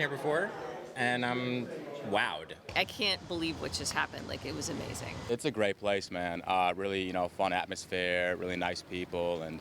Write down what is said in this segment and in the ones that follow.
Here before, and I'm wowed. I can't believe what just happened. Like, it was amazing. It's a great place, man. Really, fun atmosphere, really nice people, and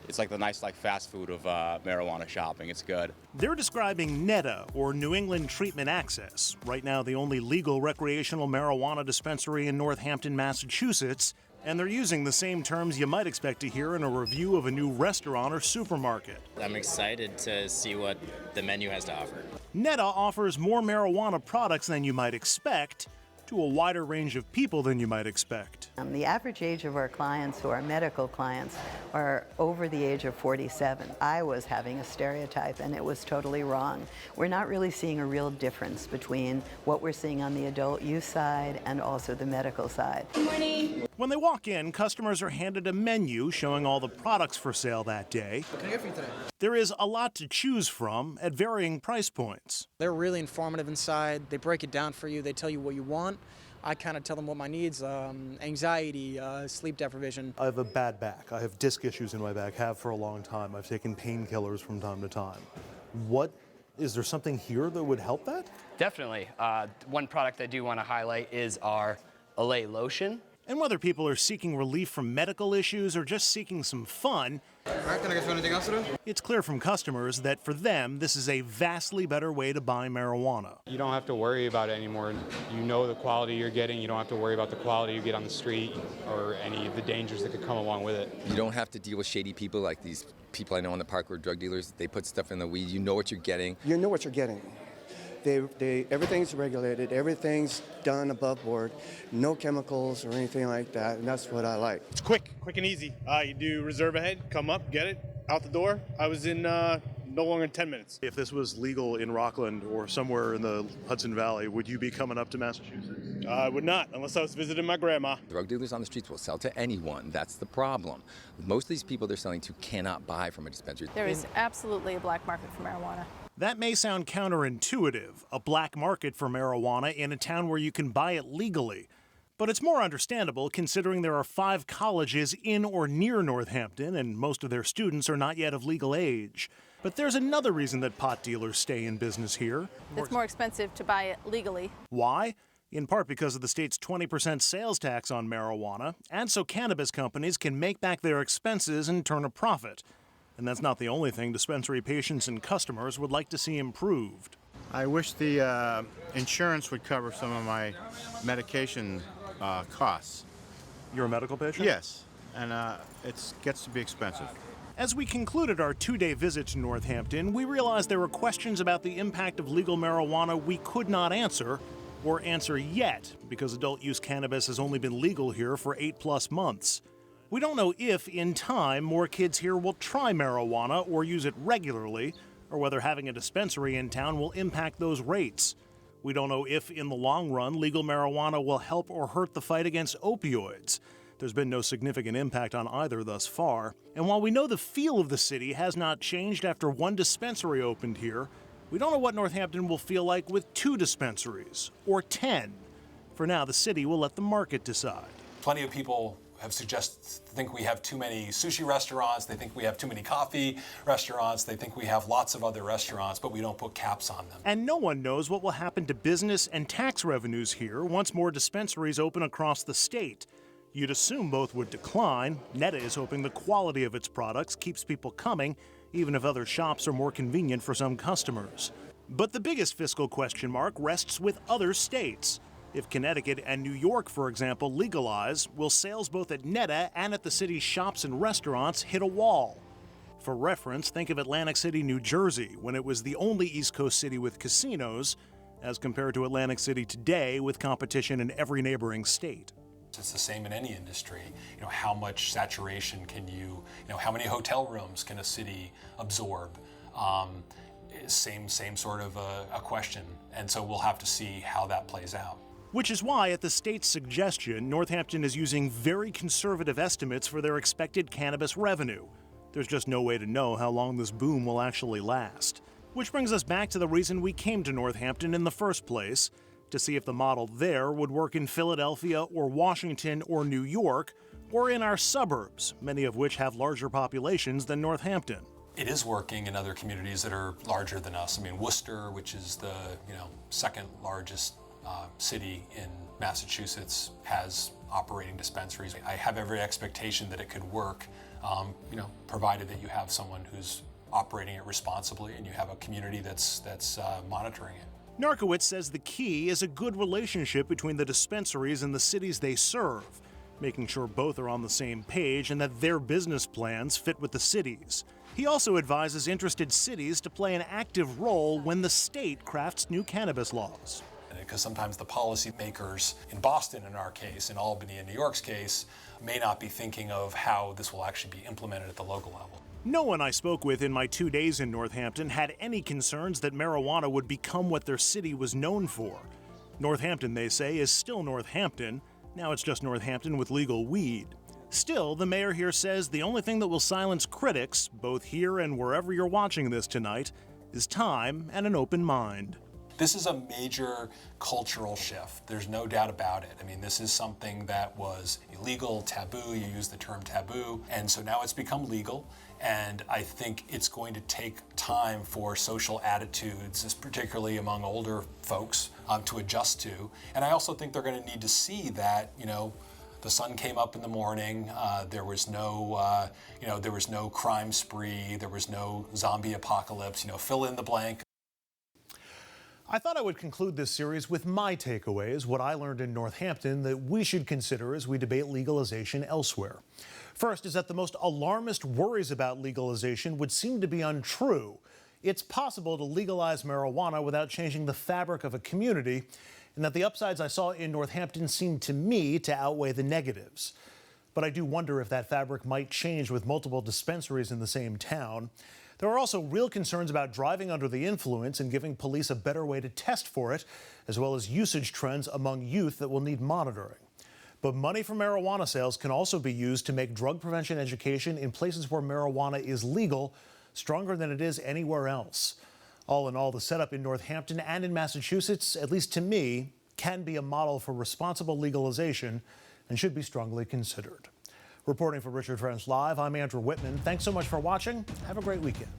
it's like the nice, fast food of marijuana shopping. It's good. They're describing NETA, or New England Treatment Access, right now the only legal recreational marijuana dispensary in Northampton, Massachusetts, and they're using the same terms you might expect to hear in a review of a new restaurant or supermarket. I'm excited to see what the menu has to offer. NETA offers more marijuana products than you might expect to a wider range of people than you might expect. The average age of our clients, who are medical clients, are over the age of 47. I was having a stereotype, and it was totally wrong. We're not really seeing a real difference between what we're seeing on the adult use side and also the medical side. Good morning. When they walk in, customers are handed a menu showing all the products for sale that day. What can I get for you today? There is a lot to choose from at varying price points. They're really informative inside. They break it down for you. They tell you what you want. I kind of tell them what my needs, anxiety, sleep deprivation. I have a bad back. I have disc issues in my back, have for a long time. I've taken painkillers from time to time. Is there something here that would help that? Definitely. One product I do want to highlight is our Olay lotion. And whether people are seeking relief from medical issues or just seeking some fun, All right, can I get you anything else to do? it's clear from customers that for them, this is a vastly better way to buy marijuana. You don't have to worry about it anymore. You know the quality you're getting. You don't have to worry about the quality you get on the street or any of the dangers that could come along with it. You don't have to deal with shady people like these people I know in the park who are drug dealers. They put stuff in the weed. You know what you're getting. You know what you're getting. Everything's regulated, everything's done above board, no chemicals or anything like that, and that's what I like. It's quick and easy. You do reserve ahead, come up, get it, out the door. I was in no longer than 10 minutes. If this was legal in Rockland or somewhere in the Hudson Valley, would you be coming up to Massachusetts? I would not, unless I was visiting my grandma. Drug dealers on the streets will sell to anyone. That's the problem. Most of these people they're selling to cannot buy from a dispensary. There is absolutely a black market for marijuana. That may sound counterintuitive, a black market for marijuana in a town where you can buy it legally. But it's more understandable considering there are 5 colleges in or near Northampton, and most of their students are not yet of legal age. But there's another reason that pot dealers stay in business here. It's more expensive to buy it legally. Why? In part because of the state's 20% sales tax on marijuana, and so cannabis companies can make back their expenses and turn a profit. And that's not the only thing dispensary patients and customers would like to see improved. I wish the insurance would cover some of my medication costs. You're a medical patient? Yes, and it gets to be expensive. As we concluded our 2-day visit to Northampton, we realized there were questions about the impact of legal marijuana we could not answer, or answer yet, because adult use cannabis has only been legal here for 8+ months. We don't know if, in time, more kids here will try marijuana or use it regularly, or whether having a dispensary in town will impact those rates. We don't know if, in the long run, legal marijuana will help or hurt the fight against opioids. There's been no significant impact on either thus far. And while we know the feel of the city has not changed after 1 dispensary opened here, we don't know what Northampton will feel like with 2 dispensaries, or 10. For now, the city will let the market decide. Plenty of people think we have too many sushi restaurants, they think we have too many coffee restaurants, they think we have lots of other restaurants, but we don't put caps on them. And no one knows what will happen to business and tax revenues here once more dispensaries open across the state. You'd assume both would decline. NETA is hoping the quality of its products keeps people coming, even if other shops are more convenient for some customers. But the biggest fiscal question mark rests with other states. If Connecticut and New York, for example, legalize, will sales both at NETA and at the city's shops and restaurants hit a wall? For reference, think of Atlantic City, New Jersey, when it was the only East Coast city with casinos, as compared to Atlantic City today with competition in every neighboring state. It's the same in any industry. How much saturation can how many hotel rooms can a city absorb? Same sort of a question. And so we'll have to see how that plays out. Which is why, at the state's suggestion, Northampton is using very conservative estimates for their expected cannabis revenue. There's just no way to know how long this boom will actually last. Which brings us back to the reason we came to Northampton in the first place, to see if the model there would work in Philadelphia or Washington or New York, or in our suburbs, many of which have larger populations than Northampton. it is working in other communities that are larger than us. I mean, Worcester, which is the second largest city in Massachusetts, has operating dispensaries. I have every expectation that it could work, provided that you have someone who's operating it responsibly and you have a community that's monitoring it. Narkowitz says the key is a good relationship between the dispensaries and the cities they serve, making sure both are on the same page and that their business plans fit with the cities. He also advises interested cities to play an active role when the state crafts new cannabis laws. Because sometimes the policymakers in Boston, in our case, in Albany, in New York's case, may not be thinking of how this will actually be implemented at the local level. No one I spoke with in my 2 days in Northampton had any concerns that marijuana would become what their city was known for. Northampton, they say, is still Northampton. Now it's just Northampton with legal weed. Still, the mayor here says the only thing that will silence critics, both here and wherever you're watching this tonight, is time and an open mind. This is a major cultural shift. There's no doubt about it. I mean, this is something that was illegal, taboo, you use the term taboo, and so now it's become legal. And I think it's going to take time for social attitudes, particularly among older folks, to adjust to. And I also think they're going to need to see that, the sun came up in the morning. There was no, there was no crime spree. There was no zombie apocalypse. Fill in the blank. I thought I would conclude this series with my takeaways, what I learned in Northampton that we should consider as we debate legalization elsewhere. First is that the most alarmist worries about legalization would seem to be untrue. It's possible to legalize marijuana without changing the fabric of a community, and that the upsides I saw in Northampton seem to me to outweigh the negatives. But I do wonder if that fabric might change with multiple dispensaries in the same town. There are also real concerns about driving under the influence and giving police a better way to test for it, as well as usage trends among youth that will need monitoring. But money from marijuana sales can also be used to make drug prevention education in places where marijuana is legal stronger than it is anywhere else. All in all, the setup in Northampton and in Massachusetts, at least to me, can be a model for responsible legalization and should be strongly considered. Reporting for Richard French Live, I'm Andrew Whitman. Thanks so much for watching. Have a great weekend.